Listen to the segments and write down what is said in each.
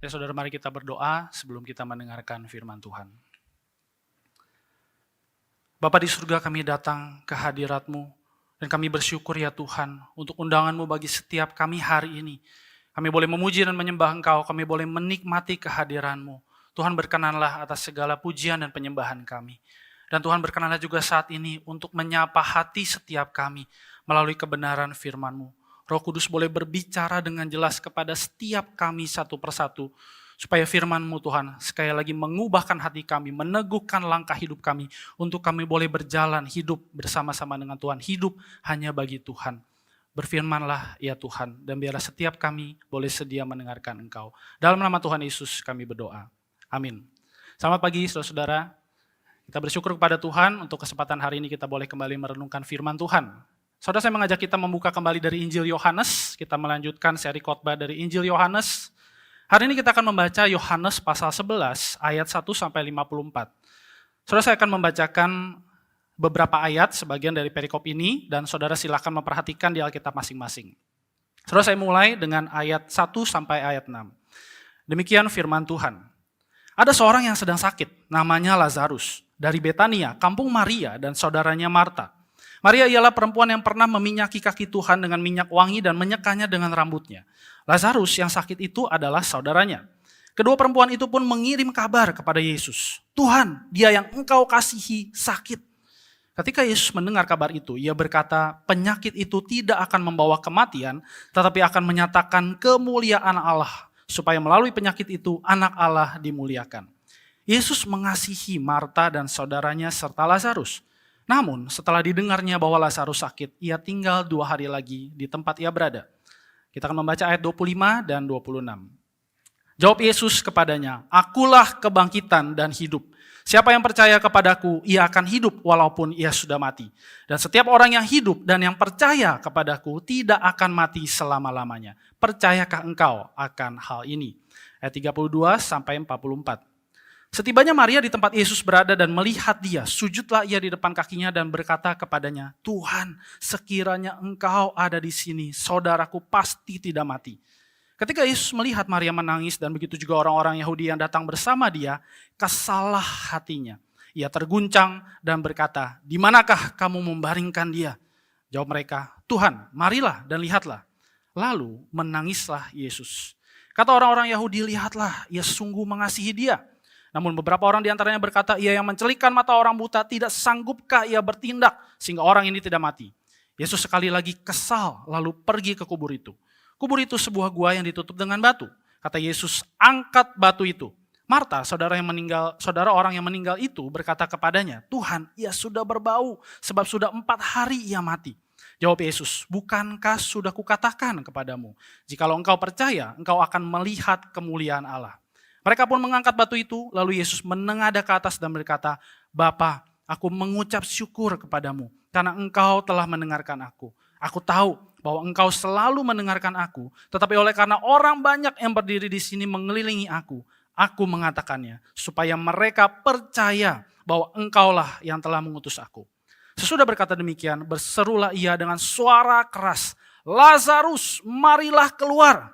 Ya saudara, mari kita berdoa sebelum kita mendengarkan firman Tuhan. Bapa di surga, kami datang ke hadirat-Mu dan kami bersyukur ya Tuhan untuk undangan-Mu bagi setiap kami hari ini. Kami boleh memuji dan menyembah Engkau, kami boleh menikmati kehadiran-Mu. Tuhan berkenanlah atas segala pujian dan penyembahan kami. Dan Tuhan berkenanlah juga saat ini untuk menyapa hati setiap kami melalui kebenaran firman-Mu. Roh Kudus boleh berbicara dengan jelas kepada setiap kami satu persatu, supaya firman-Mu Tuhan sekali lagi mengubahkan hati kami, meneguhkan langkah hidup kami, untuk kami boleh berjalan hidup bersama-sama dengan Tuhan, hidup hanya bagi Tuhan. Berfirmanlah ya Tuhan, dan biarlah setiap kami boleh sedia mendengarkan Engkau. Dalam nama Tuhan Yesus kami berdoa. Amin. Selamat pagi saudara-saudara. Kita bersyukur kepada Tuhan untuk kesempatan hari ini kita boleh kembali merenungkan firman Tuhan. Saudara, saya mengajak kita membuka kembali dari Injil Yohanes. Kita melanjutkan seri khotbah dari Injil Yohanes. Hari ini kita akan membaca Yohanes pasal 11 ayat 1 sampai 54. Saudara, saya akan membacakan beberapa ayat sebagian dari perikop ini dan saudara silakan memperhatikan di Alkitab masing-masing. Saudara, saya mulai dengan ayat 1 sampai ayat 6. Demikian firman Tuhan. Ada seorang yang sedang sakit, namanya Lazarus, dari Betania, kampung Maria dan saudaranya Marta. Maria ialah perempuan yang pernah meminyaki kaki Tuhan dengan minyak wangi dan menyekanya dengan rambutnya. Lazarus yang sakit itu adalah saudaranya. Kedua perempuan itu pun mengirim kabar kepada Yesus. Tuhan, dia yang engkau kasihi sakit. Ketika Yesus mendengar kabar itu, ia berkata, penyakit itu tidak akan membawa kematian, tetapi akan menyatakan kemuliaan Allah, supaya melalui penyakit itu anak Allah dimuliakan. Yesus mengasihi Marta dan saudaranya serta Lazarus. Namun setelah didengarnya bahwa Lazarus sakit, ia tinggal 2 hari lagi di tempat ia berada. Kita akan membaca ayat 25 dan 26. Jawab Yesus kepadanya, akulah kebangkitan dan hidup. Siapa yang percaya kepadaku, ia akan hidup walaupun ia sudah mati. Dan setiap orang yang hidup dan yang percaya kepadaku tidak akan mati selama-lamanya. Percayakah engkau akan hal ini? Ayat 32 sampai 44. Setibanya Maria di tempat Yesus berada dan melihat dia, sujudlah ia di depan kakinya dan berkata kepadanya, Tuhan, sekiranya engkau ada di sini, saudaraku pasti tidak mati. Ketika Yesus melihat Maria menangis dan begitu juga orang-orang Yahudi yang datang bersama dia, kesalah hatinya. Ia terguncang dan berkata, di manakah kamu membaringkan dia? Jawab mereka, Tuhan, marilah dan lihatlah. Lalu menangislah Yesus. Kata orang-orang Yahudi, lihatlah, ia sungguh mengasihi dia. Namun beberapa orang diantaranya berkata, ia yang mencelikkan mata orang buta, tidak sanggupkah ia bertindak sehingga orang ini tidak mati? Yesus sekali lagi kesal lalu pergi ke kubur itu. Kubur itu sebuah gua yang ditutup dengan batu. Kata Yesus, angkat batu itu. Marta, saudara orang yang meninggal itu berkata kepadanya, Tuhan, ia sudah berbau sebab sudah 4 hari ia mati. Jawab Yesus, bukankah sudah kukatakan kepadamu, jikalau engkau percaya, engkau akan melihat kemuliaan Allah. Mereka pun mengangkat batu itu, lalu Yesus menengadah ke atas dan berkata, Bapa, aku mengucap syukur kepadamu, karena engkau telah mendengarkan aku. Aku tahu bahwa engkau selalu mendengarkan aku, tetapi oleh karena orang banyak yang berdiri di sini mengelilingi aku mengatakannya, supaya mereka percaya bahwa engkaulah yang telah mengutus aku. Sesudah berkata demikian, berserulah ia dengan suara keras, Lazarus, marilah keluar.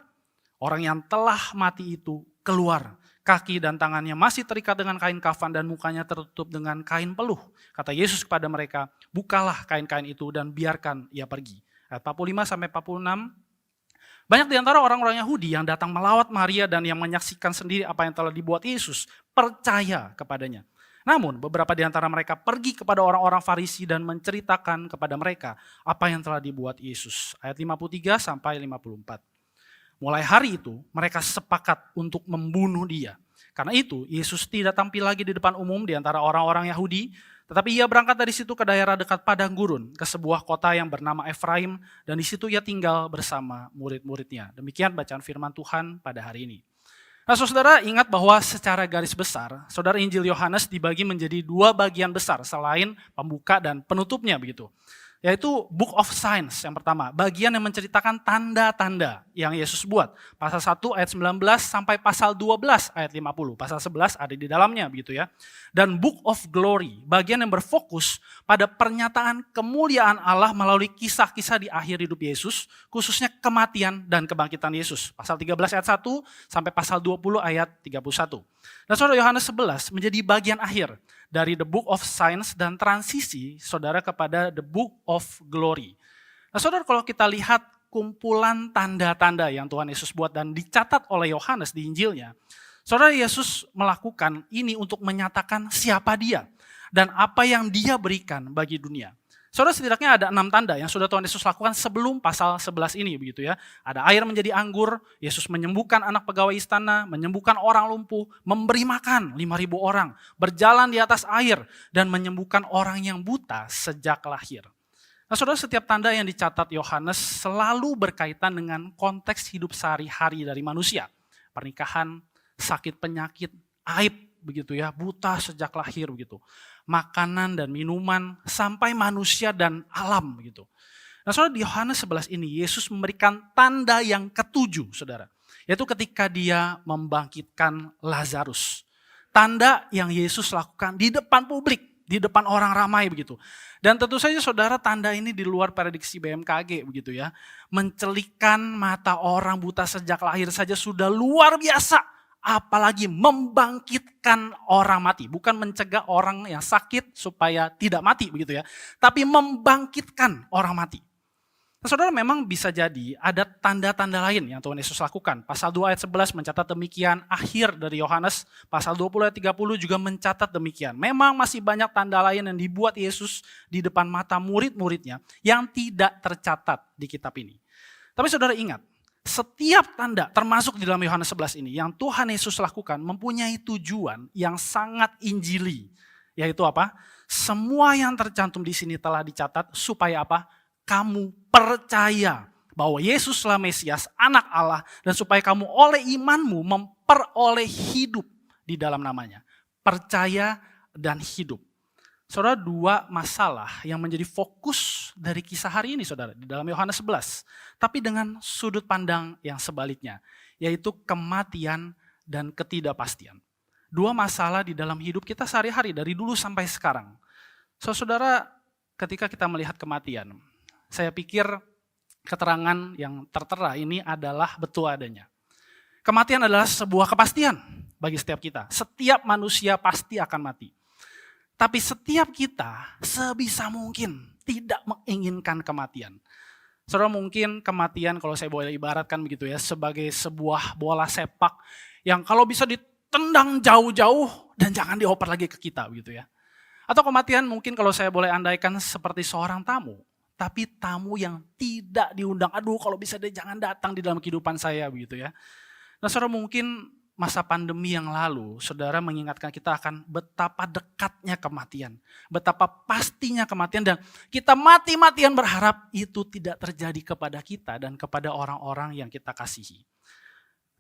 Orang yang telah mati itu keluar. Kaki dan tangannya masih terikat dengan kain kafan dan mukanya tertutup dengan kain peluh. Kata Yesus kepada mereka, bukalah kain-kain itu dan biarkan ia pergi. Ayat 45 sampai 46. Banyak di antara orang-orang Yahudi yang datang melawat Maria dan yang menyaksikan sendiri apa yang telah dibuat Yesus, percaya kepadanya. Namun beberapa di antara mereka pergi kepada orang-orang Farisi dan menceritakan kepada mereka apa yang telah dibuat Yesus. Ayat 53 sampai 54. Mulai hari itu mereka sepakat untuk membunuh dia. Karena itu Yesus tidak tampil lagi di depan umum di antara orang-orang Yahudi, tetapi ia berangkat dari situ ke daerah dekat padang gurun, ke sebuah kota yang bernama Efraim, dan di situ ia tinggal bersama murid-muridnya. Demikian bacaan firman Tuhan pada hari ini. Nah saudara, ingat bahwa secara garis besar, saudara, Injil Yohanes dibagi menjadi 2 bagian besar selain pembuka dan penutupnya begitu. Yaitu Book of Signs yang pertama, bagian yang menceritakan tanda-tanda yang Yesus buat. Pasal 1 ayat 19 sampai pasal 12 ayat 50. Pasal 11 ada di dalamnya begitu ya. Dan Book of Glory, bagian yang berfokus pada pernyataan kemuliaan Allah melalui kisah-kisah di akhir hidup Yesus, khususnya kematian dan kebangkitan Yesus. Pasal 13 ayat 1 sampai pasal 20 ayat 31. Nah, saudara, Yohanes 11 menjadi bagian akhir dari The Book of Signs dan transisi saudara kepada The Book of Glory. Nah, saudara, kalau kita lihat kumpulan tanda-tanda yang Tuhan Yesus buat dan dicatat oleh Yohanes di Injilnya, saudara, Yesus melakukan ini untuk menyatakan siapa dia dan apa yang dia berikan bagi dunia. Saudara, setidaknya ada 6 tanda yang sudah Tuhan Yesus lakukan sebelum pasal 11 ini begitu ya. Ada air menjadi anggur, Yesus menyembuhkan anak pegawai istana, menyembuhkan orang lumpuh, memberi makan 5.000 orang, berjalan di atas air, dan menyembuhkan orang yang buta sejak lahir. Nah, saudara, setiap tanda yang dicatat Yohanes selalu berkaitan dengan konteks hidup sehari-hari dari manusia. Pernikahan, sakit penyakit, aib begitu ya, buta sejak lahir begitu. Makanan dan minuman, sampai manusia dan alam begitu. Nah, saudara, di Yohanes 11 ini Yesus memberikan tanda yang ketujuh, saudara. Yaitu ketika dia membangkitkan Lazarus. Tanda yang Yesus lakukan di depan publik, di depan orang ramai begitu. Dan tentu saja saudara, tanda ini di luar prediksi BMKG begitu ya. Mencelikan mata orang buta sejak lahir saja sudah luar biasa. Apalagi membangkitkan orang mati. Bukan mencegah orang yang sakit supaya tidak mati begitu ya. Tapi membangkitkan orang mati. Nah, saudara, memang bisa jadi ada tanda-tanda lain yang Tuhan Yesus lakukan. Pasal 2 ayat 11 mencatat demikian. Akhir dari Yohanes pasal 20 ayat 30 juga mencatat demikian. Memang masih banyak tanda lain yang dibuat Yesus di depan mata murid-muridnya yang tidak tercatat di kitab ini. Tapi saudara ingat, setiap tanda termasuk di dalam Yohanes 11 ini yang Tuhan Yesus lakukan mempunyai tujuan yang sangat injili. Yaitu apa? Semua yang tercantum di sini telah dicatat supaya apa? Kamu percaya bahwa Yesuslah Mesias, anak Allah, dan supaya kamu oleh imanmu memperoleh hidup di dalam namanya. Percaya dan hidup. Saudara, 2 masalah yang menjadi fokus dari kisah hari ini, saudara, di dalam Yohanes 11. Tapi dengan sudut pandang yang sebaliknya, yaitu kematian dan ketidakpastian. 2 masalah di dalam hidup kita sehari-hari, dari dulu sampai sekarang. Saudara, ketika kita melihat kematian, saya pikir keterangan yang tertera ini adalah betul adanya. Kematian adalah sebuah kepastian bagi setiap kita. Setiap manusia pasti akan mati. Tapi setiap kita sebisa mungkin tidak menginginkan kematian. Saudara, mungkin kematian kalau saya boleh ibaratkan begitu ya, sebagai sebuah bola sepak yang kalau bisa ditendang jauh-jauh dan jangan dioper lagi ke kita begitu ya. Atau kematian mungkin kalau saya boleh andaikan seperti seorang tamu, tapi tamu yang tidak diundang. Aduh, kalau bisa dia jangan datang di dalam kehidupan saya begitu ya. Nah, saudara, mungkin masa pandemi yang lalu, saudara mengingatkan kita akan betapa dekatnya kematian. Betapa pastinya kematian dan kita mati-matian berharap itu tidak terjadi kepada kita dan kepada orang-orang yang kita kasihi.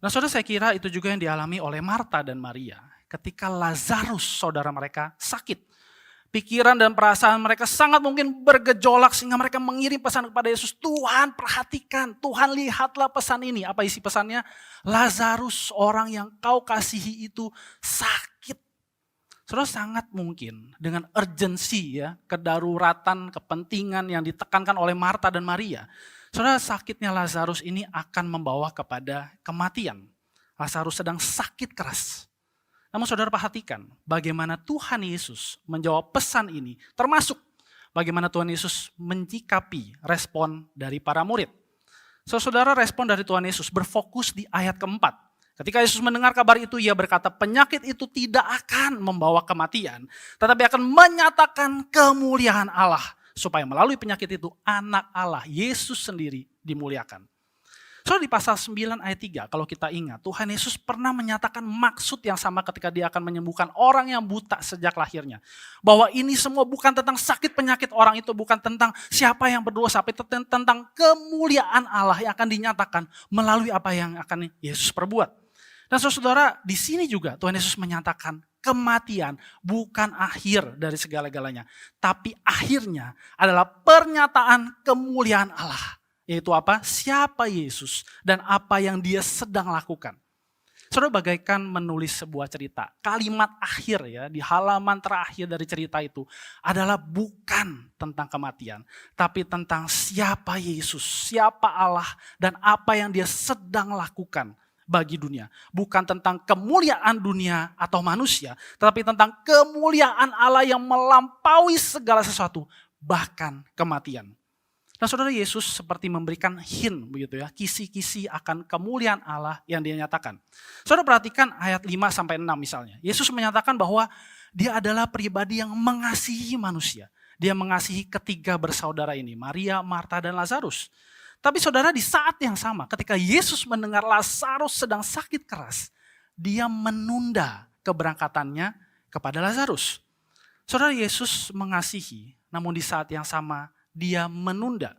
Nah, saudara, saya kira itu juga yang dialami oleh Marta dan Maria ketika Lazarus, saudara mereka, sakit. Pikiran dan perasaan mereka sangat mungkin bergejolak sehingga mereka mengirim pesan kepada Yesus. Tuhan, perhatikan, Tuhan lihatlah pesan ini. Apa isi pesannya? Lazarus, orang yang kau kasihi itu sakit. Saudara, sangat mungkin dengan urgensi ya, kedaruratan, kepentingan yang ditekankan oleh Marta dan Maria. Saudara, sakitnya Lazarus ini akan membawa kepada kematian. Lazarus sedang sakit keras. Namun saudara perhatikan bagaimana Tuhan Yesus menjawab pesan ini, termasuk bagaimana Tuhan Yesus menyikapi respon dari para murid. Saudara, respon dari Tuhan Yesus berfokus di ayat keempat. Ketika Yesus mendengar kabar itu, ia berkata, penyakit itu tidak akan membawa kematian, tetapi akan menyatakan kemuliaan Allah, supaya melalui penyakit itu anak Allah, Yesus sendiri dimuliakan. Di pasal 9 ayat 3 kalau kita ingat, Tuhan Yesus pernah menyatakan maksud yang sama ketika dia akan menyembuhkan orang yang buta sejak lahirnya. Bahwa ini semua bukan tentang sakit penyakit orang itu, bukan tentang siapa yang berdosa, tapi tentang kemuliaan Allah yang akan dinyatakan melalui apa yang akan Yesus perbuat. Dan saudara, di sini juga Tuhan Yesus menyatakan kematian bukan akhir dari segala-galanya. Tapi akhirnya adalah pernyataan kemuliaan Allah. Yaitu apa? Siapa Yesus dan apa yang dia sedang lakukan. Saudara bagaikan menulis sebuah cerita. Kalimat akhir ya, di halaman terakhir dari cerita itu adalah bukan tentang kematian. Tapi tentang siapa Yesus, siapa Allah dan apa yang dia sedang lakukan bagi dunia. Bukan tentang kemuliaan dunia atau manusia, tetapi tentang kemuliaan Allah yang melampaui segala sesuatu, bahkan kematian. Nah saudara, Yesus seperti memberikan hint begitu ya, kisi-kisi akan kemuliaan Allah yang dia nyatakan. Saudara perhatikan ayat 5-6 misalnya. Yesus menyatakan bahwa dia adalah pribadi yang mengasihi manusia. Dia mengasihi ketiga bersaudara ini, Maria, Marta, dan Lazarus. Tapi saudara di saat yang sama ketika Yesus mendengar Lazarus sedang sakit keras, dia menunda keberangkatannya kepada Lazarus. Saudara, Yesus mengasihi, namun di saat yang sama dia menunda.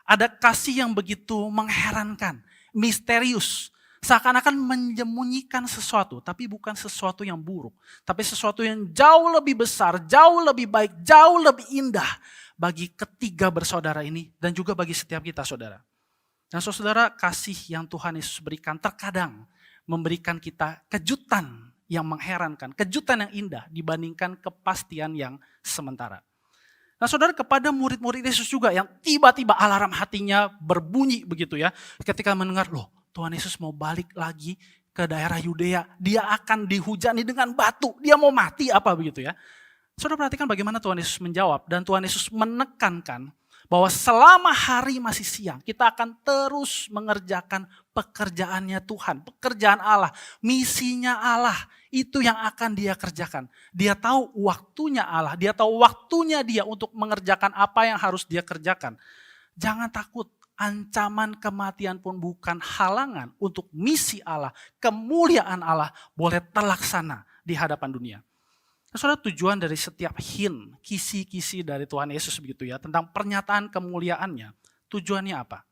Ada kasih yang begitu mengherankan, misterius. Seakan-akan menyembunyikan sesuatu, tapi bukan sesuatu yang buruk. Tapi sesuatu yang jauh lebih besar, jauh lebih baik, jauh lebih indah bagi ketiga bersaudara ini dan juga bagi setiap kita saudara. Dan saudara, kasih yang Tuhan Yesus berikan terkadang memberikan kita kejutan yang mengherankan, kejutan yang indah dibandingkan kepastian yang sementara. Nah saudara, kepada murid-murid Yesus juga yang tiba-tiba alarm hatinya berbunyi begitu ya. Ketika mendengar, loh Tuhan Yesus mau balik lagi ke daerah Yudea. Dia akan dihujani dengan batu. Dia mau mati apa begitu ya. Saudara perhatikan bagaimana Tuhan Yesus menjawab. Dan Tuhan Yesus menekankan bahwa selama hari masih siang kita akan terus mengerjakan pekerjaannya Tuhan. Pekerjaan Allah, misinya Allah. Itu yang akan dia kerjakan. Dia tahu waktunya Allah, dia tahu waktunya dia untuk mengerjakan apa yang harus dia kerjakan. Jangan takut, ancaman kematian pun bukan halangan untuk misi Allah, kemuliaan Allah boleh terlaksana di hadapan dunia. Nah, saudara, tujuan dari setiap hint, kisi-kisi dari Tuhan Yesus begitu ya, tentang pernyataan kemuliaannya, tujuannya apa?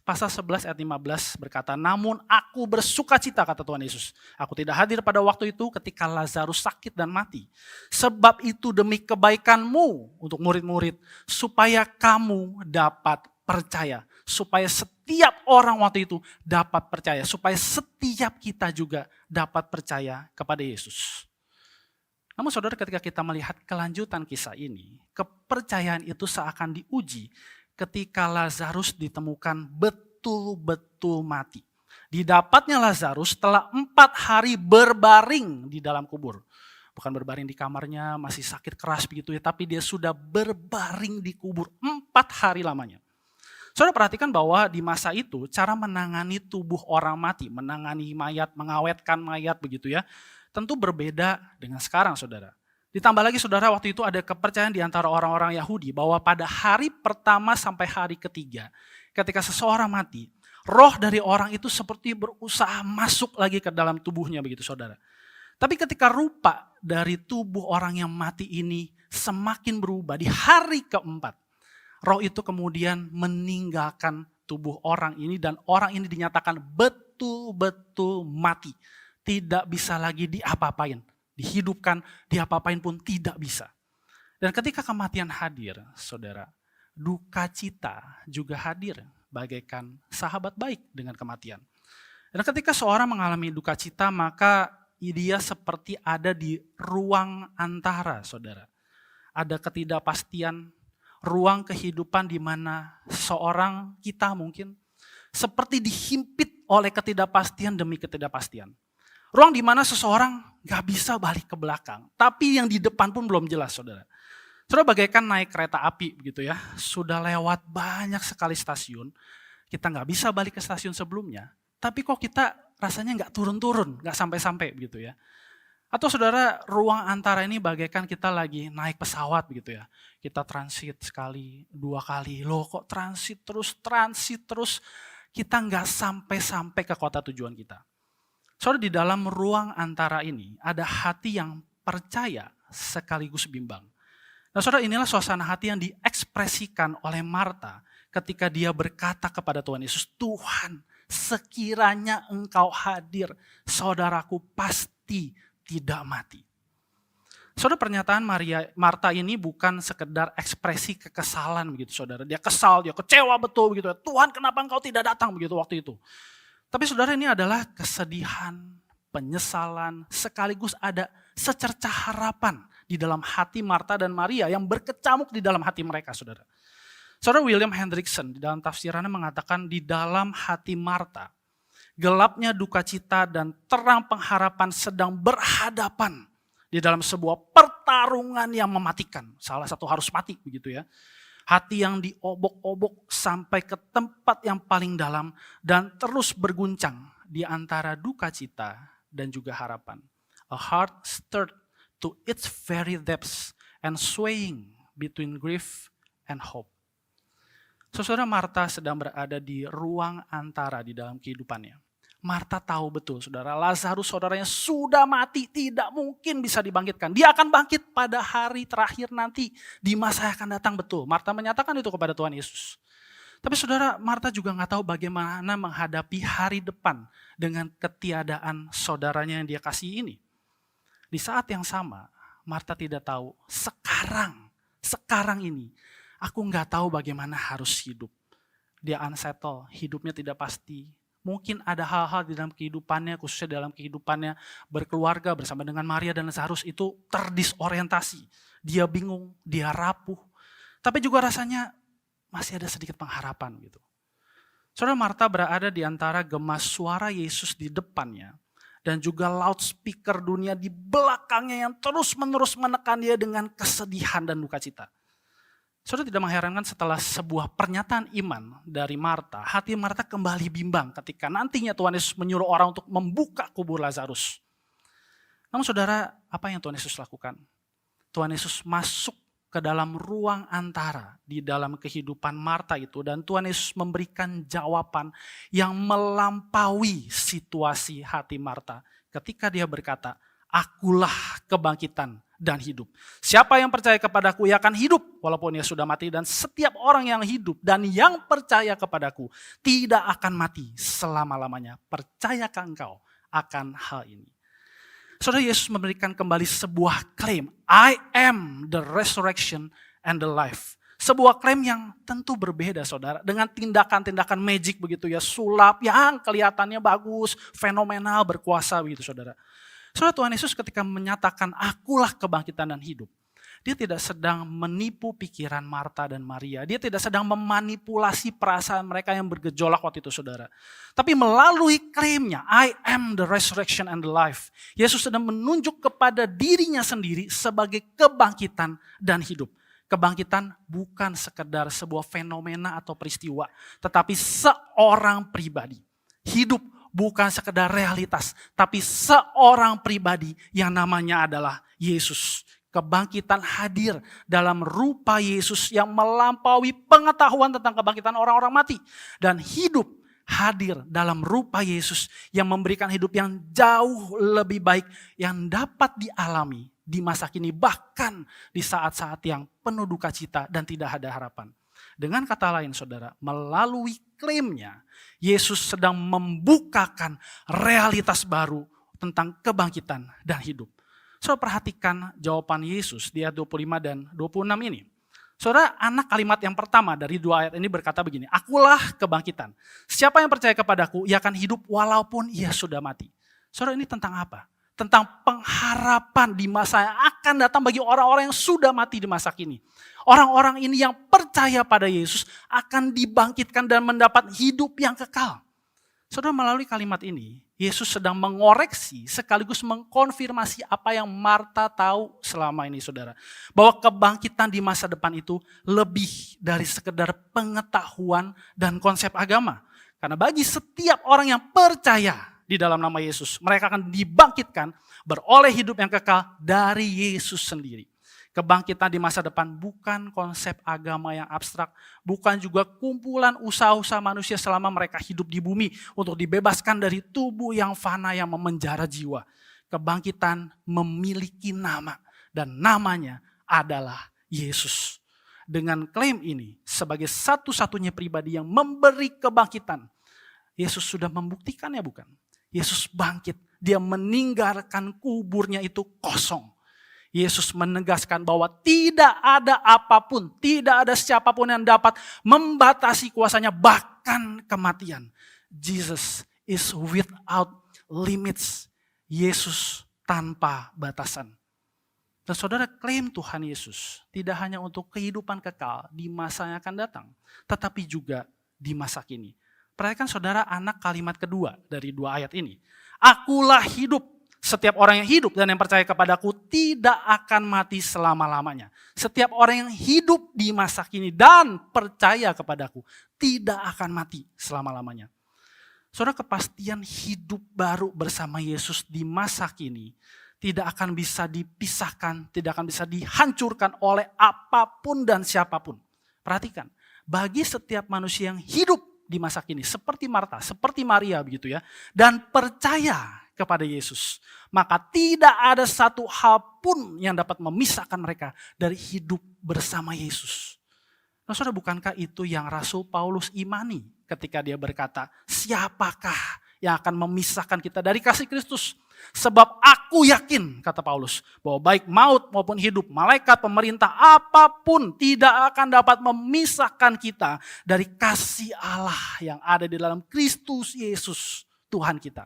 Pasal 11 ayat 15 berkata, namun aku bersuka cita, kata Tuhan Yesus. Aku tidak hadir pada waktu itu ketika Lazarus sakit dan mati. Sebab itu demi kebaikanmu untuk murid-murid, supaya kamu dapat percaya. Supaya setiap orang waktu itu dapat percaya. Supaya setiap kita juga dapat percaya kepada Yesus. Namun saudara, ketika kita melihat kelanjutan kisah ini, kepercayaan itu seakan diuji ketika Lazarus ditemukan betul-betul mati. Didapatnya Lazarus setelah 4 hari berbaring di dalam kubur. Bukan berbaring di kamarnya, masih sakit keras begitu ya, tapi dia sudah berbaring di kubur 4 hari lamanya. Saudara perhatikan bahwa di masa itu cara menangani tubuh orang mati, menangani mayat, mengawetkan mayat begitu ya, tentu berbeda dengan sekarang saudara. Ditambah lagi saudara, waktu itu ada kepercayaan di antara orang-orang Yahudi bahwa pada hari pertama sampai hari ketiga, ketika seseorang mati, roh dari orang itu seperti berusaha masuk lagi ke dalam tubuhnya begitu saudara. Tapi ketika rupa dari tubuh orang yang mati ini semakin berubah di hari keempat, roh itu kemudian meninggalkan tubuh orang ini dan orang ini dinyatakan betul-betul mati. Tidak bisa lagi diapa-apain. Dihidupkan, diapa-apain pun tidak bisa. Dan ketika kematian hadir, saudara, duka cita juga hadir bagaikan sahabat baik dengan kematian. Dan ketika seorang mengalami duka cita, maka dia seperti ada di ruang antara, saudara. Ada ketidakpastian, ruang kehidupan di mana seorang kita mungkin seperti dihimpit oleh ketidakpastian demi ketidakpastian. Ruang di mana seseorang gak bisa balik ke belakang. Tapi yang di depan pun belum jelas saudara. Saudara bagaikan naik kereta api begitu ya. Sudah lewat banyak sekali stasiun. Kita gak bisa balik ke stasiun sebelumnya. Tapi kok kita rasanya gak turun-turun. Gak sampai-sampai begitu ya. Atau saudara, ruang antara ini bagaikan kita lagi naik pesawat begitu ya. Kita transit sekali, 2 kali. Loh kok transit terus. Kita gak sampai-sampai ke kota tujuan kita. Saudara, di dalam ruang antara ini ada hati yang percaya sekaligus bimbang. Nah saudara, inilah suasana hati yang diekspresikan oleh Marta ketika dia berkata kepada Tuhan Yesus, Tuhan, sekiranya engkau hadir, saudaraku pasti tidak mati. Saudara, pernyataan Marta ini bukan sekedar ekspresi kekesalan begitu saudara. Dia kesal, dia kecewa betul begitu. Tuhan, kenapa engkau tidak datang begitu waktu itu. Tapi saudara, ini adalah kesedihan, penyesalan, sekaligus ada secercah harapan di dalam hati Marta dan Maria yang berkecamuk di dalam hati mereka saudara. Saudara, William Hendrickson di dalam tafsirannya mengatakan di dalam hati Marta, gelapnya duka cita dan terang pengharapan sedang berhadapan di dalam sebuah pertarungan yang mematikan. Salah satu harus mati begitu ya. Hati yang diobok-obok sampai ke tempat yang paling dalam dan terus berguncang di antara duka cita dan juga harapan. A heart stirred to its very depths and swaying between grief and hope. Saudara, Marta sedang berada di ruang antara di dalam kehidupannya. Marta tahu betul saudara, Lazarus saudaranya sudah mati, tidak mungkin bisa dibangkitkan. Dia akan bangkit pada hari terakhir nanti, di masa yang akan datang betul. Marta menyatakan itu kepada Tuhan Yesus. Tapi saudara, Marta juga nggak tahu bagaimana menghadapi hari depan dengan ketiadaan saudaranya yang dia kasih ini. Di saat yang sama, Marta tidak tahu sekarang ini, aku nggak tahu bagaimana harus hidup. Dia unsettled, hidupnya tidak pasti. Mungkin ada hal-hal di dalam kehidupannya, khususnya dalam kehidupannya berkeluarga bersama dengan Maria dan Lazarus itu terdisorientasi. Dia bingung, dia rapuh. Tapi juga rasanya masih ada sedikit pengharapan gitu. Saudara, Marta berada di antara gemas suara Yesus di depannya dan juga loudspeaker dunia di belakangnya yang terus-menerus menekan dia dengan kesedihan dan duka cita. Saudara, tidak mengherankan setelah sebuah pernyataan iman dari Marta, hati Marta kembali bimbang ketika nantinya Tuhan Yesus menyuruh orang untuk membuka kubur Lazarus. Namun saudara, apa yang Tuhan Yesus lakukan? Tuhan Yesus masuk ke dalam ruang antara di dalam kehidupan Marta itu dan Tuhan Yesus memberikan jawaban yang melampaui situasi hati Marta ketika dia berkata, akulah kebangkitan dan hidup. Siapa yang percaya kepadaku ia akan hidup walaupun ia sudah mati, dan setiap orang yang hidup dan yang percaya kepadaku tidak akan mati selama-lamanya. Percayakah engkau akan hal ini? Saudara, Yesus memberikan kembali sebuah klaim, I am the resurrection and the life. Sebuah klaim yang tentu berbeda saudara, dengan tindakan-tindakan magic begitu ya, sulap yang kelihatannya bagus, fenomenal, berkuasa begitu saudara. Saudara, Tuhan Yesus ketika menyatakan akulah kebangkitan dan hidup, dia tidak sedang menipu pikiran Marta dan Maria. Dia tidak sedang memanipulasi perasaan mereka yang bergejolak waktu itu saudara. Tapi melalui klaimnya, I am the resurrection and the life. Yesus sedang menunjuk kepada dirinya sendiri sebagai kebangkitan dan hidup. Kebangkitan bukan sekedar sebuah fenomena atau peristiwa, tetapi seorang pribadi. Hidup bukan sekedar realitas, tapi seorang pribadi yang namanya adalah Yesus. Kebangkitan hadir dalam rupa Yesus yang melampaui pengetahuan tentang kebangkitan orang-orang mati. Dan hidup hadir dalam rupa Yesus yang memberikan hidup yang jauh lebih baik yang dapat dialami di masa kini, bahkan di saat-saat yang penuh duka cita dan tidak ada harapan. Dengan kata lain saudara, melalui klaimnya, Yesus sedang membukakan realitas baru tentang kebangkitan dan hidup. Saudara, perhatikan jawaban Yesus di ayat 25 dan 26 ini. Saudara, anak kalimat yang pertama dari dua ayat ini berkata begini, akulah kebangkitan. Siapa yang percaya kepadaku, ia akan hidup walaupun ia sudah mati. Saudara, ini tentang apa? Tentang pengharapan di masa yang akan datang bagi orang-orang yang sudah mati di masa kini. Orang-orang ini yang percaya pada Yesus akan dibangkitkan dan mendapat hidup yang kekal. Saudara, melalui kalimat ini, Yesus sedang mengoreksi sekaligus mengkonfirmasi apa yang Marta tahu selama ini saudara. Bahwa kebangkitan di masa depan itu lebih dari sekedar pengetahuan dan konsep agama. Karena bagi setiap orang yang percaya di dalam nama Yesus, mereka akan dibangkitkan beroleh hidup yang kekal dari Yesus sendiri. Kebangkitan di masa depan bukan konsep agama yang abstrak, bukan juga kumpulan usaha-usaha manusia selama mereka hidup di bumi untuk dibebaskan dari tubuh yang fana yang memenjara jiwa. Kebangkitan memiliki nama dan namanya adalah Yesus. Dengan klaim ini sebagai satu-satunya pribadi yang memberi kebangkitan, Yesus sudah membuktikannya bukan? Yesus bangkit, dia meninggalkan kuburnya itu kosong. Yesus menegaskan bahwa tidak ada apapun, tidak ada siapapun yang dapat membatasi kuasanya, bahkan kematian. Jesus is without limits. Yesus tanpa batasan. Dan saudara, klaim Tuhan Yesus tidak hanya untuk kehidupan kekal di masa yang akan datang, tetapi juga di masa kini. Perhatikan saudara anak kalimat kedua dari 2 ayat ini. Akulah hidup. Setiap orang yang hidup dan yang percaya kepadaku tidak akan mati selama-lamanya. Setiap orang yang hidup di masa kini dan percaya kepadaku tidak akan mati selama-lamanya. Saudara, kepastian hidup baru bersama Yesus di masa kini tidak akan bisa dipisahkan, tidak akan bisa dihancurkan oleh apapun dan siapapun. Perhatikan, bagi setiap manusia yang hidup di masa kini, seperti Marta, seperti Maria begitu ya, dan percaya kepada Yesus, maka tidak ada satu hal pun yang dapat memisahkan mereka dari hidup bersama Yesus. Nah, saudara, bukankah itu yang Rasul Paulus imani ketika dia berkata, siapakah yang akan memisahkan kita dari kasih Kristus? Sebab aku yakin, kata Paulus, bahwa baik maut maupun hidup, malaikat, pemerintah, apapun tidak akan dapat memisahkan kita dari kasih Allah yang ada di dalam Kristus Yesus, Tuhan kita.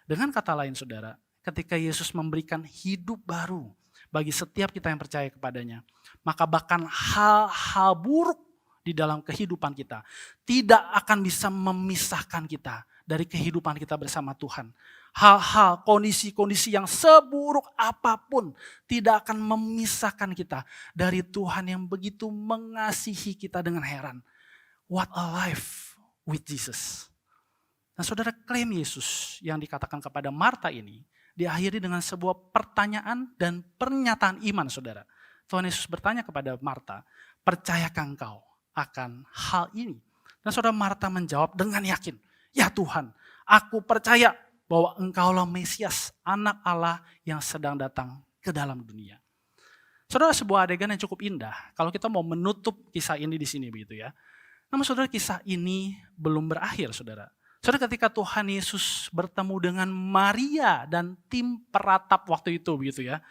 Dengan kata lain saudara, ketika Yesus memberikan hidup baru bagi setiap kita yang percaya kepadanya, maka bahkan hal-hal buruk di dalam kehidupan kita tidak akan bisa memisahkan kita dari kehidupan kita bersama Tuhan. Hal-hal, kondisi-kondisi yang seburuk apapun tidak akan memisahkan kita dari Tuhan yang begitu mengasihi kita dengan heran. What a life with Jesus. Nah, saudara, klaim Yesus yang dikatakan kepada Marta ini diakhiri dengan sebuah pertanyaan dan pernyataan iman, saudara. Tuhan Yesus bertanya kepada Marta, percayakah engkau akan hal ini? Dan saudara, Marta menjawab dengan yakin, ya Tuhan, aku percaya bahwa engkaulah Mesias, anak Allah yang sedang datang ke dalam dunia. Saudara, sebuah adegan yang cukup indah kalau kita mau menutup kisah ini di sini begitu ya. Namun saudara, kisah ini belum berakhir, saudara. Saudara, ketika Tuhan Yesus bertemu dengan Maria dan tim peratap waktu itu begitu ya.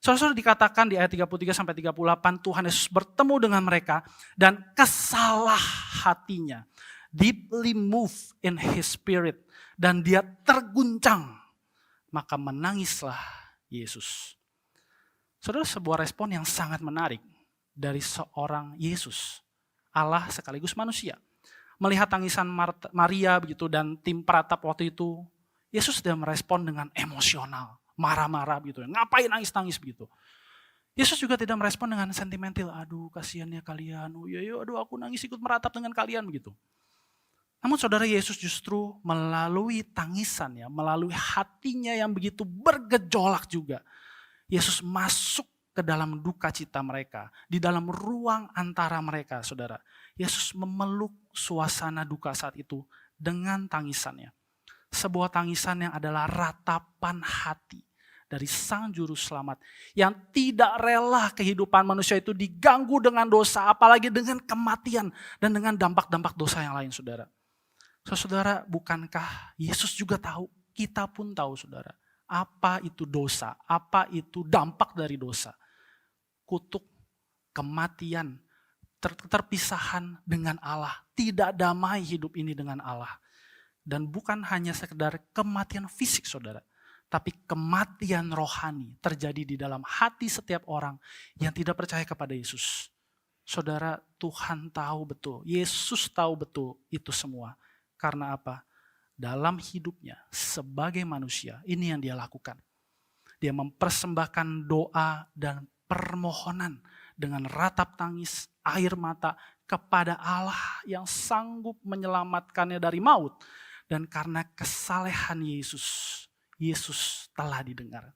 Saudara, dikatakan di ayat 33 sampai 38 Tuhan Yesus bertemu dengan mereka dan kesalah hatinya, deeply moved in his spirit, dan dia terguncang, maka menangislah Yesus. Saudara, sebuah respon yang sangat menarik dari seorang Yesus, Allah sekaligus manusia. Melihat tangisan Maria begitu dan tim peratap waktu itu, Yesus sudah merespon dengan emosional, marah-marah begitu. Ngapain nangis-nangis begitu? Yesus juga tidak merespon dengan sentimental, aduh kasihannya kalian, oh iya, aduh aku nangis ikut meratap dengan kalian begitu. Namun saudara, Yesus justru melalui tangisannya, melalui hatinya yang begitu bergejolak juga, Yesus masuk ke dalam duka cita mereka, di dalam ruang antara mereka, saudara. Yesus memeluk suasana duka saat itu dengan tangisannya. Sebuah tangisan yang adalah ratapan hati dari Sang Juru Selamat yang tidak rela kehidupan manusia itu diganggu dengan dosa, apalagi dengan kematian dan dengan dampak-dampak dosa yang lain, saudara. Saudara, bukankah Yesus juga tahu, kita pun tahu saudara, apa itu dosa, apa itu dampak dari dosa. Kutuk, kematian, terpisahan dengan Allah, tidak damai hidup ini dengan Allah. Dan bukan hanya sekedar kematian fisik saudara, tapi kematian rohani terjadi di dalam hati setiap orang yang tidak percaya kepada Yesus. Saudara, Tuhan tahu betul, Yesus tahu betul itu semua. Karena apa? Dalam hidupnya sebagai manusia, ini yang dia lakukan. Dia mempersembahkan doa dan permohonan dengan ratap tangis, air mata kepada Allah yang sanggup menyelamatkannya dari maut. Dan karena kesalehan Yesus, Yesus telah didengar.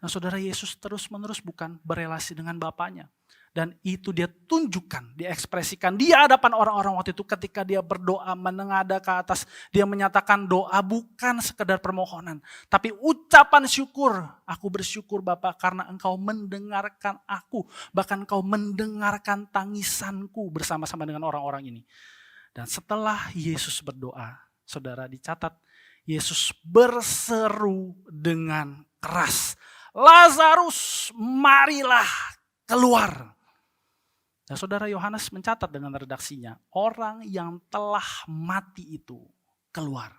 Nah saudara, Yesus terus-menerus bukan berelasi dengan Bapaknya. Dan itu dia tunjukkan, diekspresikan di hadapan orang-orang waktu itu ketika dia berdoa menengadah ke atas. Dia menyatakan doa bukan sekedar permohonan, tapi ucapan syukur. Aku bersyukur Bapa karena engkau mendengarkan aku. Bahkan engkau mendengarkan tangisanku bersama-sama dengan orang-orang ini. Dan setelah Yesus berdoa, saudara dicatat, Yesus berseru dengan keras, Lazarus, marilah keluar. Nah, saudara Yohanes mencatat dengan redaksinya, orang yang telah mati itu keluar.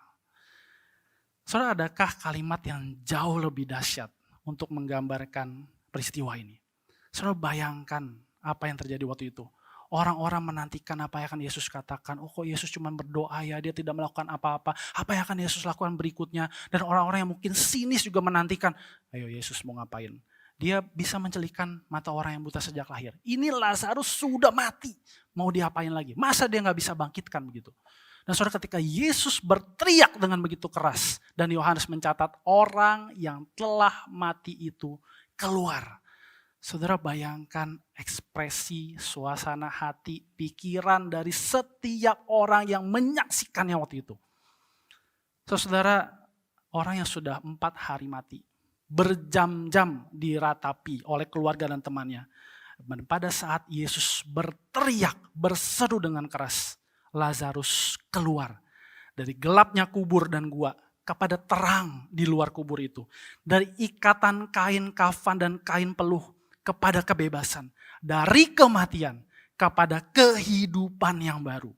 Saudara, adakah kalimat yang jauh lebih dahsyat untuk menggambarkan peristiwa ini? Saudara bayangkan apa yang terjadi waktu itu. Orang-orang menantikan apa yang akan Yesus katakan. Oh, kok Yesus cuma berdoa ya, dia tidak melakukan apa-apa. Apa yang akan Yesus lakukan berikutnya? Dan orang-orang yang mungkin sinis juga menantikan, ayo Yesus mau ngapain? Dia bisa mencelikkan mata orang yang buta sejak lahir. Ini Lazarus sudah mati. Mau diapain lagi? Masa dia gak bisa bangkitkan begitu? Dan saudara, ketika Yesus berteriak dengan begitu keras. Dan Yohanes mencatat orang yang telah mati itu keluar. Saudara bayangkan ekspresi, suasana hati, pikiran dari setiap orang yang menyaksikannya waktu itu. Saudara, orang yang sudah 4 hari mati. Berjam-jam diratapi oleh keluarga dan temannya. Dan pada saat Yesus berteriak, berseru dengan keras, Lazarus keluar dari gelapnya kubur dan gua kepada terang di luar kubur itu. Dari ikatan kain kafan dan kain peluh kepada kebebasan. Dari kematian kepada kehidupan yang baru.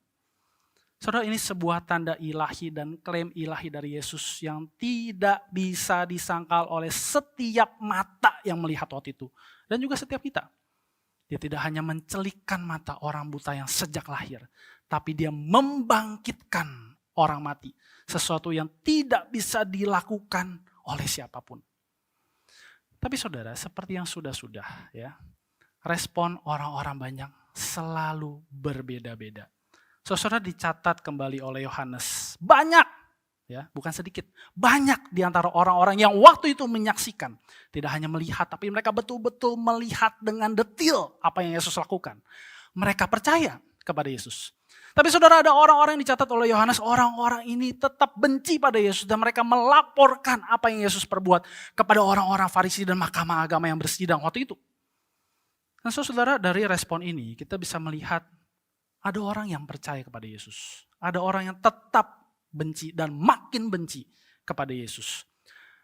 Saudara, ini sebuah tanda ilahi dan klaim ilahi dari Yesus yang tidak bisa disangkal oleh setiap mata yang melihat waktu itu. Dan juga setiap kita. Dia tidak hanya mencelikkan mata orang buta yang sejak lahir. Tapi dia membangkitkan orang mati. Sesuatu yang tidak bisa dilakukan oleh siapapun. Tapi saudara, seperti yang sudah-sudah ya, respon orang-orang banyak selalu berbeda-beda. Saudara, dicatat kembali oleh Yohanes, banyak, ya, bukan sedikit, banyak di antara orang-orang yang waktu itu menyaksikan. Tidak hanya melihat, tapi mereka betul-betul melihat dengan detil apa yang Yesus lakukan. Mereka percaya kepada Yesus. Tapi saudara, ada orang-orang yang dicatat oleh Yohanes, orang-orang ini tetap benci pada Yesus dan mereka melaporkan apa yang Yesus perbuat kepada orang-orang Farisi dan mahkamah agama yang bersidang waktu itu. Nah, saudara, dari respon ini kita bisa melihat ada orang yang percaya kepada Yesus. Ada orang yang tetap benci dan makin benci kepada Yesus.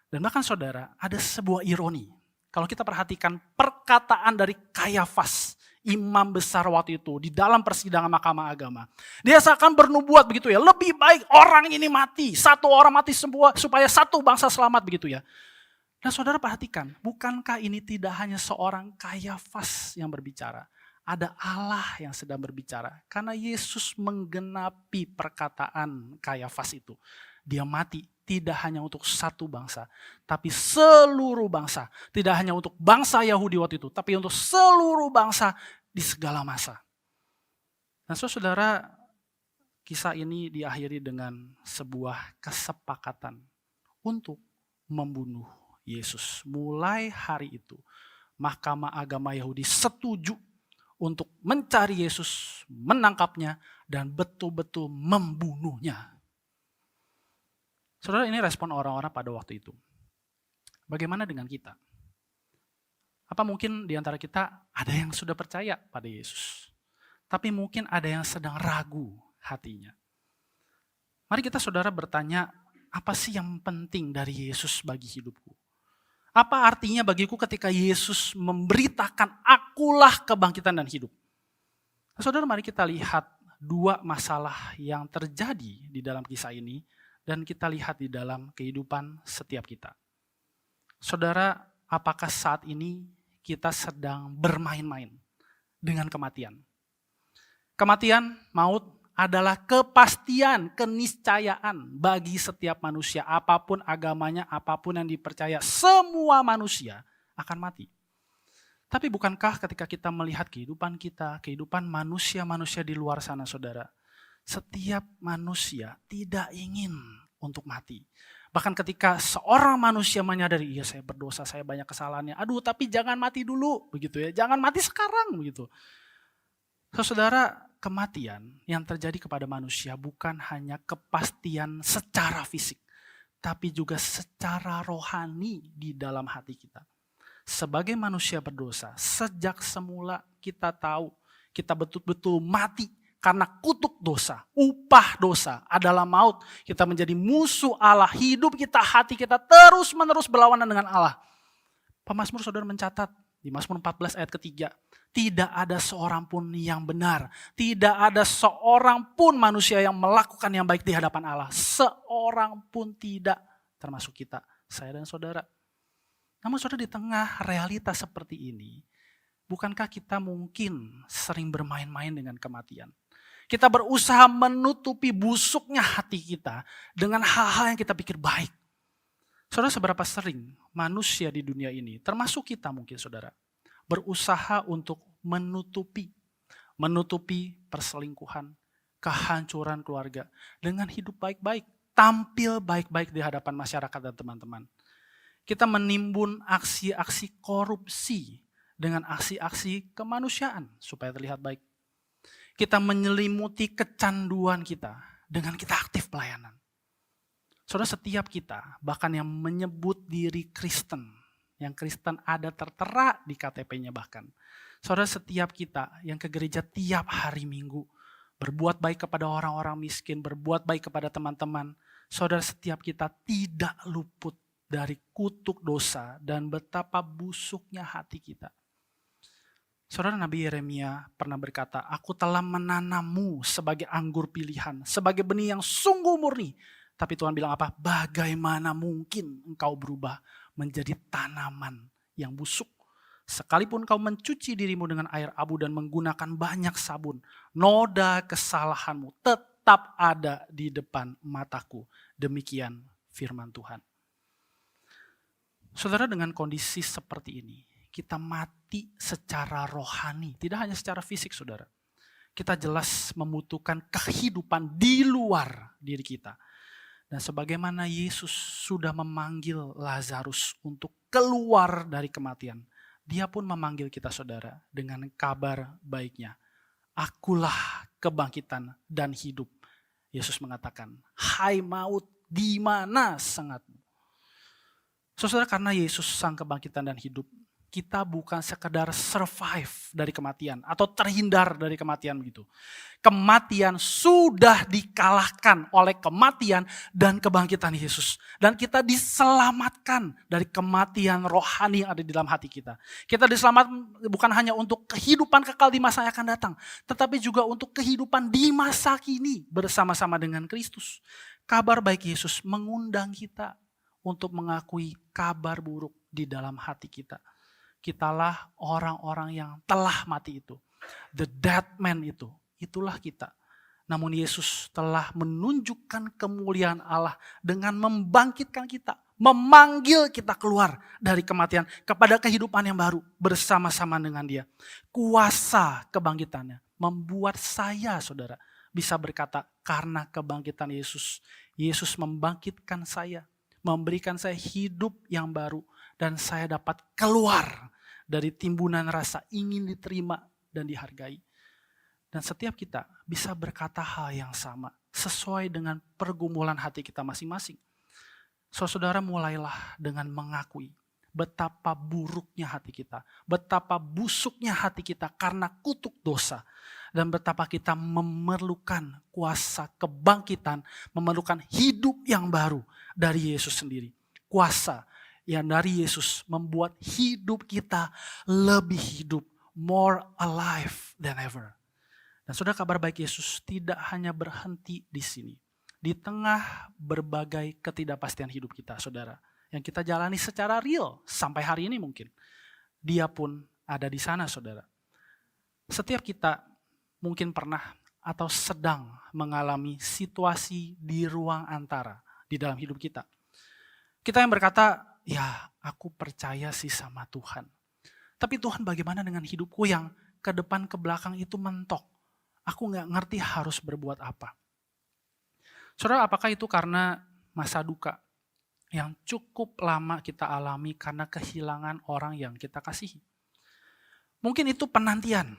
Dan bahkan saudara, ada sebuah ironi. Kalau kita perhatikan perkataan dari Kayafas, imam besar waktu itu di dalam persidangan mahkamah agama. Dia seakan bernubuat begitu ya, lebih baik orang ini mati, satu orang mati semua supaya satu bangsa selamat begitu ya. Nah saudara perhatikan, bukankah ini tidak hanya seorang Kayafas yang berbicara. Ada Allah yang sedang berbicara. Karena Yesus menggenapi perkataan Kayafas itu. Dia mati tidak hanya untuk satu bangsa, tapi seluruh bangsa. Tidak hanya untuk bangsa Yahudi waktu itu, tapi untuk seluruh bangsa di segala masa. Nah saudara, kisah ini diakhiri dengan sebuah kesepakatan untuk membunuh Yesus. Mulai hari itu, mahkamah agama Yahudi setuju untuk mencari Yesus, menangkapnya, dan betul-betul membunuhnya. Saudara, ini respon orang-orang pada waktu itu. Bagaimana dengan kita? Apa mungkin di antara kita ada yang sudah percaya pada Yesus? Tapi mungkin ada yang sedang ragu hatinya. Mari kita saudara bertanya, apa sih yang penting dari Yesus bagi hidupku? Apa artinya bagiku ketika Yesus memberitakan akulah kebangkitan dan hidup? Nah, saudara, mari kita lihat dua masalah yang terjadi di dalam kisah ini dan kita lihat di dalam kehidupan setiap kita. Saudara, apakah saat ini kita sedang bermain-main dengan kematian? Kematian, maut adalah kepastian, keniscayaan bagi setiap manusia. Apapun agamanya, apapun yang dipercaya, semua manusia akan mati. Tapi bukankah ketika kita melihat kehidupan kita, kehidupan manusia-manusia di luar sana saudara, setiap manusia tidak ingin untuk mati. Bahkan ketika seorang manusia menyadari, iya saya berdosa, saya banyak kesalahannya. Aduh tapi jangan mati dulu, begitu ya. Jangan mati sekarang, begitu. Saudara, kematian yang terjadi kepada manusia bukan hanya kepastian secara fisik, tapi juga secara rohani di dalam hati kita. Sebagai manusia berdosa, sejak semula kita tahu kita betul-betul mati karena kutuk dosa. Upah dosa adalah maut. Kita menjadi musuh Allah. Hidup kita, hati kita terus-menerus berlawanan dengan Allah. Pemazmur saudara mencatat di Mazmur 14 ayat ketiga, tidak ada seorang pun yang benar. Tidak ada seorang pun manusia yang melakukan yang baik di hadapan Allah. Seorang pun tidak, termasuk kita, saya dan saudara. Namun saudara, di tengah realitas seperti ini, bukankah kita mungkin sering bermain-main dengan kematian? Kita berusaha menutupi busuknya hati kita dengan hal-hal yang kita pikir baik. Saudara, seberapa sering manusia di dunia ini, termasuk kita mungkin saudara, berusaha untuk menutupi perselingkuhan, kehancuran keluarga dengan hidup baik-baik, tampil baik-baik di hadapan masyarakat dan teman-teman. Kita menimbun aksi-aksi korupsi dengan aksi-aksi kemanusiaan supaya terlihat baik. Kita menyelimuti kecanduan kita dengan kita aktif pelayanan. Saudara, setiap kita, bahkan yang menyebut diri Kristen, yang Kristen ada tertera di KTP-nya bahkan. Saudara, setiap kita yang ke gereja tiap hari Minggu, berbuat baik kepada orang-orang miskin, berbuat baik kepada teman-teman. Saudara, setiap kita tidak luput dari kutuk dosa dan betapa busuknya hati kita. Saudara, Nabi Yeremia pernah berkata, aku telah menanammu sebagai anggur pilihan, sebagai benih yang sungguh murni. Tapi Tuhan bilang apa? Bagaimana mungkin engkau berubah menjadi tanaman yang busuk? Sekalipun kau mencuci dirimu dengan air abu dan menggunakan banyak sabun, noda kesalahanmu tetap ada di depan mataku. Demikian firman Tuhan. Saudara, dengan kondisi seperti ini, kita mati secara rohani, tidak hanya secara fisik saudara. Kita jelas membutuhkan kehidupan di luar diri kita. Dan sebagaimana Yesus sudah memanggil Lazarus untuk keluar dari kematian, Dia pun memanggil kita saudara dengan kabar baiknya. Akulah kebangkitan dan hidup. Yesus mengatakan, hai maut, di mana sengatmu? Saudara, karena Yesus sang kebangkitan dan hidup, kita bukan sekedar survive dari kematian atau terhindar dari kematian begitu. Kematian sudah dikalahkan oleh kematian dan kebangkitan Yesus. Dan kita diselamatkan dari kematian rohani yang ada di dalam hati kita. Kita diselamatkan bukan hanya untuk kehidupan kekal di masa yang akan datang, tetapi juga untuk kehidupan di masa kini bersama-sama dengan Kristus. Kabar baik Yesus mengundang kita untuk mengakui kabar buruk di dalam hati kita. Kitalah orang-orang yang telah mati itu. The dead man itu. Itulah kita. Namun Yesus telah menunjukkan kemuliaan Allah dengan membangkitkan kita. Memanggil kita keluar dari kematian kepada kehidupan yang baru bersama-sama dengan Dia. Kuasa kebangkitannya membuat saya, saudara, bisa berkata karena kebangkitan Yesus. Yesus membangkitkan saya. Memberikan saya hidup yang baru. Dan saya dapat keluar dari timbunan rasa ingin diterima dan dihargai. Dan setiap kita bisa berkata hal yang sama sesuai dengan pergumulan hati kita masing-masing. Saudara, mulailah dengan mengakui betapa buruknya hati kita, betapa busuknya hati kita karena kutuk dosa. Dan betapa kita memerlukan kuasa kebangkitan, memerlukan hidup yang baru dari Yesus sendiri. Kuasa yang dari Yesus membuat hidup kita lebih hidup, more alive than ever. Dan saudara, kabar baik Yesus tidak hanya berhenti di sini. Di tengah berbagai ketidakpastian hidup kita, saudara, yang kita jalani secara real sampai hari ini mungkin. Dia pun ada di sana, saudara. Setiap kita mungkin pernah atau sedang mengalami situasi di ruang antara di dalam hidup kita. Kita yang berkata, ya aku percaya sih sama Tuhan. Tapi Tuhan, bagaimana dengan hidupku yang ke depan ke belakang itu mentok? Aku gak ngerti harus berbuat apa. Saudara, apakah itu karena masa duka yang cukup lama kita alami karena kehilangan orang yang kita kasihi? Mungkin itu penantian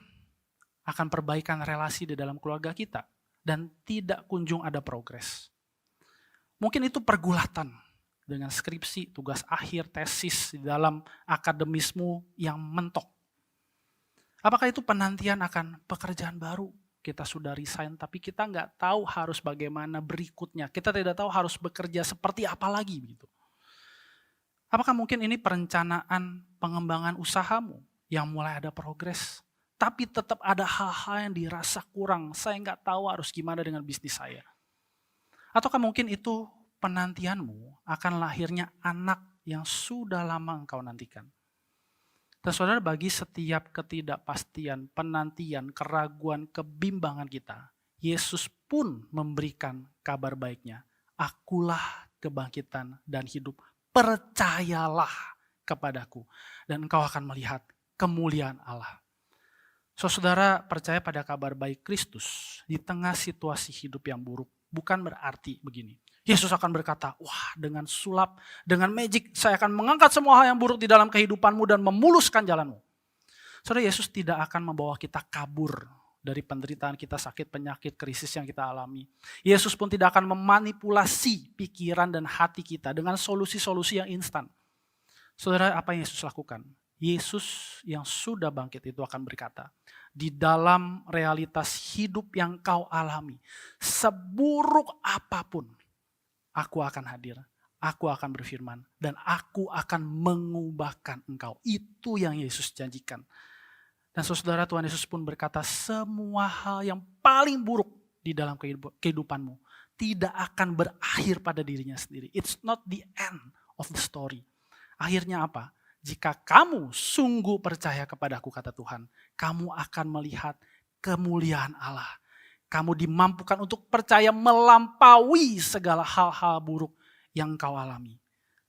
akan perbaikan relasi di dalam keluarga kita dan tidak kunjung ada progres. Mungkin itu pergulatan dengan skripsi, tugas akhir, tesis di dalam akademismu yang mentok. Apakah itu penantian akan pekerjaan baru? Kita sudah resign tapi kita nggak tahu harus bagaimana berikutnya. Kita tidak tahu harus bekerja seperti apa lagi begitu. Apakah mungkin ini perencanaan pengembangan usahamu yang mulai ada progres, tapi tetap ada hal-hal yang dirasa kurang, saya nggak tahu harus gimana dengan bisnis saya. Ataukah mungkin itu penantianmu akan lahirnya anak yang sudah lama engkau nantikan. Dan saudara, bagi setiap ketidakpastian, penantian, keraguan, kebimbangan kita, Yesus pun memberikan kabar baiknya. Akulah kebangkitan dan hidup. Percayalah kepadaku dan engkau akan melihat kemuliaan Allah. Saudara percaya pada kabar baik Kristus di tengah situasi hidup yang buruk bukan berarti begini. Yesus akan berkata, wah dengan sulap, dengan magic saya akan mengangkat semua hal yang buruk di dalam kehidupanmu dan memuluskan jalanmu. Saudara, Yesus tidak akan membawa kita kabur dari penderitaan kita, sakit, penyakit, krisis yang kita alami. Yesus pun tidak akan memanipulasi pikiran dan hati kita dengan solusi-solusi yang instan. Saudara, apa yang Yesus lakukan? Yesus yang sudah bangkit itu akan berkata, di dalam realitas hidup yang kau alami, seburuk apapun, aku akan hadir, aku akan berfirman, dan aku akan mengubahkan engkau. Itu yang Yesus janjikan. Dan saudara, Tuhan Yesus pun berkata, semua hal yang paling buruk di dalam kehidupanmu tidak akan berakhir pada dirinya sendiri. It's not the end of the story. Akhirnya apa? Jika kamu sungguh percaya kepadaku, kata Tuhan, kamu akan melihat kemuliaan Allah. Kamu dimampukan untuk percaya melampaui segala hal-hal buruk yang kau alami.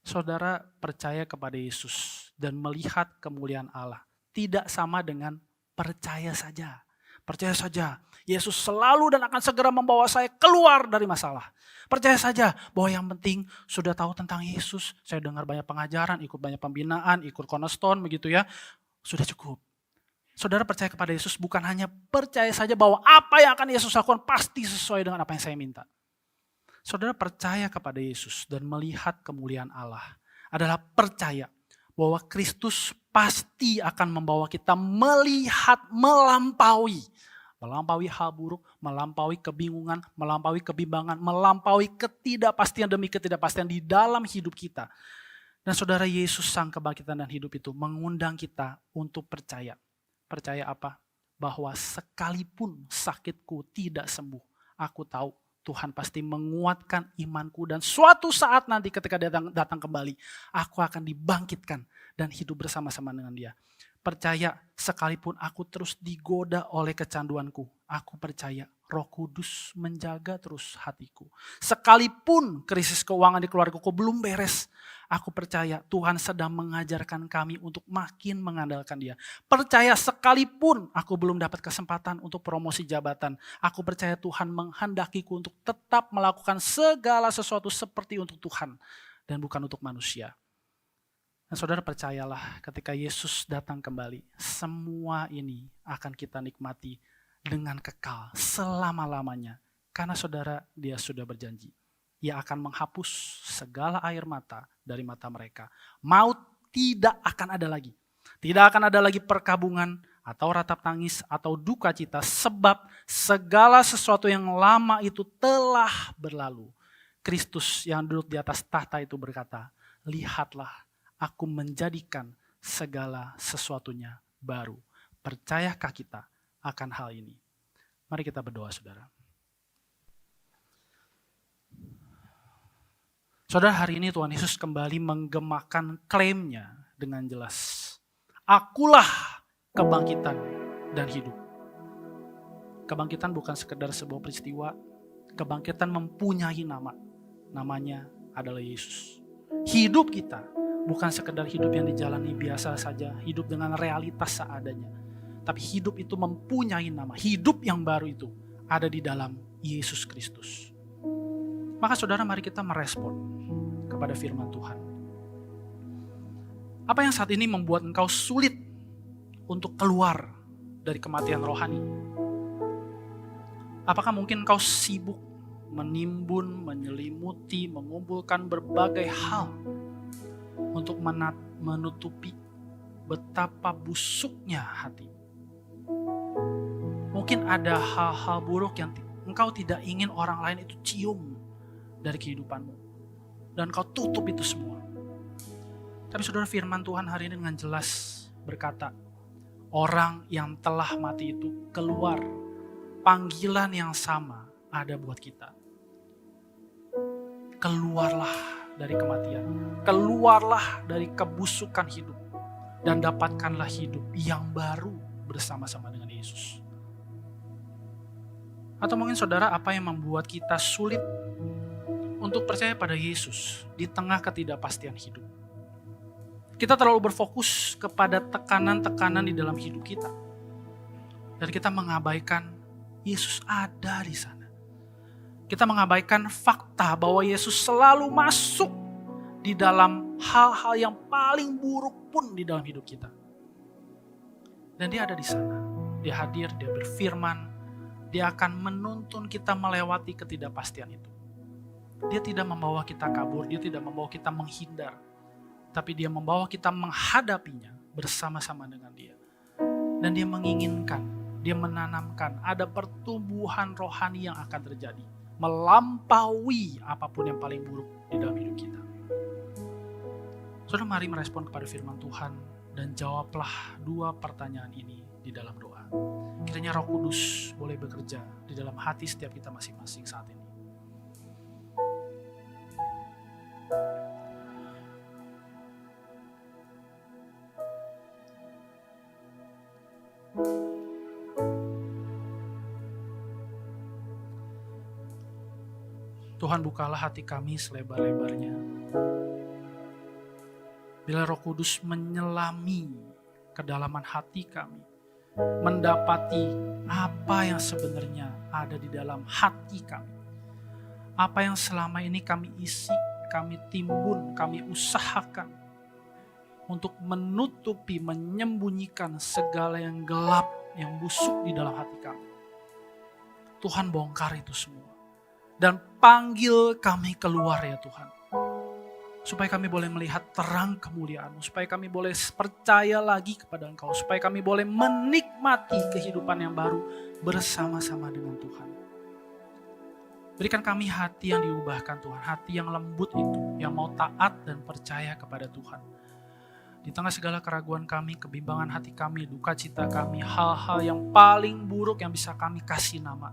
Saudara percaya kepada Yesus dan melihat kemuliaan Allah tidak sama dengan percaya saja. Percaya saja, Yesus selalu dan akan segera membawa saya keluar dari masalah. Percaya saja bahwa yang penting sudah tahu tentang Yesus. Saya dengar banyak pengajaran, ikut banyak pembinaan, ikut cornerstone begitu ya. Sudah cukup. Saudara percaya kepada Yesus bukan hanya percaya saja bahwa apa yang akan Yesus lakukan pasti sesuai dengan apa yang saya minta. Saudara percaya kepada Yesus dan melihat kemuliaan Allah adalah percaya bahwa Kristus pasti akan membawa kita melihat melampaui hal buruk, melampaui kebingungan, melampaui kebimbangan, melampaui ketidakpastian demi ketidakpastian di dalam hidup kita. Dan saudara, Yesus sang kebangkitan dan hidup itu mengundang kita untuk percaya. Percaya apa? Bahwa sekalipun sakitku tidak sembuh, aku tahu Tuhan pasti menguatkan imanku dan suatu saat nanti ketika datang kembali, aku akan dibangkitkan dan hidup bersama-sama dengan Dia. Percaya sekalipun aku terus digoda oleh kecanduanku, aku percaya Roh Kudus menjaga terus hatiku. Sekalipun krisis keuangan di keluargaku belum beres, aku percaya Tuhan sedang mengajarkan kami untuk makin mengandalkan Dia. Percaya sekalipun aku belum dapat kesempatan untuk promosi jabatan, aku percaya Tuhan menghendakiku untuk tetap melakukan segala sesuatu seperti untuk Tuhan dan bukan untuk manusia. Dan saudara percayalah ketika Yesus datang kembali, semua ini akan kita nikmati dengan kekal selama-lamanya. Karena saudara, Dia sudah berjanji. Ia akan menghapus segala air mata dari mata mereka. Maut tidak akan ada lagi. Tidak akan ada lagi perkabungan atau ratap tangis atau duka cita. Sebab segala sesuatu yang lama itu telah berlalu. Kristus yang duduk di atas tahta itu berkata, lihatlah, aku menjadikan segala sesuatunya baru. Percayakah kita akan hal ini? Mari kita berdoa, saudara. Saudara, hari ini Tuhan Yesus kembali menggemakan klaimnya dengan jelas. Akulah kebangkitan dan hidup. Kebangkitan bukan sekedar sebuah peristiwa. Kebangkitan mempunyai nama. Namanya adalah Yesus. Hidup kita bukan sekedar hidup yang dijalani biasa saja, hidup dengan realitas seadanya. Tapi hidup itu mempunyai nama. Hidup yang baru itu ada di dalam Yesus Kristus. Maka saudara, mari kita merespon kepada firman Tuhan. Apa yang saat ini membuat engkau sulit untuk keluar dari kematian rohani? Apakah mungkin engkau sibuk menimbun, menyelimuti, mengumpulkan berbagai hal untuk menutupi betapa busuknya hati? Mungkin ada hal-hal buruk yang engkau tidak ingin orang lain itu cium dari kehidupanmu. Dan kau tutup itu semua. Tapi saudara, firman Tuhan hari ini dengan jelas berkata, orang yang telah mati itu keluar. Panggilan yang sama ada buat kita. Keluarlah dari kematian. Keluarlah dari kebusukan hidup. Dan dapatkanlah hidup yang baru bersama-sama dengan Yesus. Atau mungkin saudara, apa yang membuat kita sulit untuk percaya pada Yesus di tengah ketidakpastian hidup? Kita terlalu berfokus kepada tekanan-tekanan di dalam hidup kita. Dan kita mengabaikan Yesus ada di sana. Kita mengabaikan fakta bahwa Yesus selalu masuk di dalam hal-hal yang paling buruk pun di dalam hidup kita. Dan dia ada di sana. Dia hadir, dia berfirman. Dia akan menuntun kita melewati ketidakpastian itu. Dia tidak membawa kita kabur, dia tidak membawa kita menghindar. Tapi dia membawa kita menghadapinya bersama-sama dengan dia. Dan dia menginginkan, dia menanamkan ada pertumbuhan rohani yang akan terjadi. Melampaui apapun yang paling buruk di dalam hidup kita. Saudara, mari merespon kepada firman Tuhan dan jawablah dua pertanyaan ini di dalam doa. Kiranya Roh Kudus boleh bekerja di dalam hati setiap kita masing-masing saat ini. Tuhan, bukalah hati kami selebar-lebarnya. Bila Roh Kudus menyelami kedalaman hati kami, mendapati apa yang sebenarnya ada di dalam hati kami. Apa yang selama ini kami isi, kami timbun, kami usahakan untuk menutupi, menyembunyikan segala yang gelap, yang busuk di dalam hati kami. Tuhan, bongkar itu semua. Dan panggil kami keluar ya Tuhan. Supaya kami boleh melihat terang kemuliaan-Mu. Supaya kami boleh percaya lagi kepada Engkau. Supaya kami boleh menikmati kehidupan yang baru bersama-sama dengan Tuhan. Berikan kami hati yang diubahkan Tuhan. Hati yang lembut itu. Yang mau taat dan percaya kepada Tuhan. Di tengah segala keraguan kami, kebimbangan hati kami, duka cita kami, hal-hal yang paling buruk yang bisa kami kasih nama.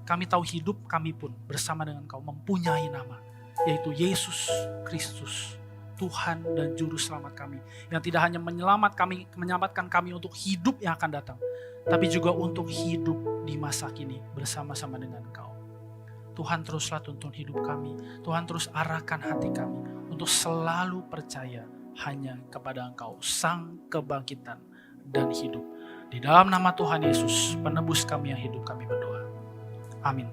Kami tahu hidup kami pun bersama dengan Kau mempunyai nama, yaitu Yesus Kristus, Tuhan dan Juru Selamat kami. Yang tidak hanya menyelamatkan kami untuk hidup yang akan datang, tapi juga untuk hidup di masa kini bersama-sama dengan Kau. Tuhan, teruslah tuntun hidup kami. Tuhan, terus arahkan hati kami untuk selalu percaya hanya kepada Engkau, Sang Kebangkitan dan hidup. Di dalam nama Tuhan Yesus, penebus kami yang hidup, kami berdoa. Amin.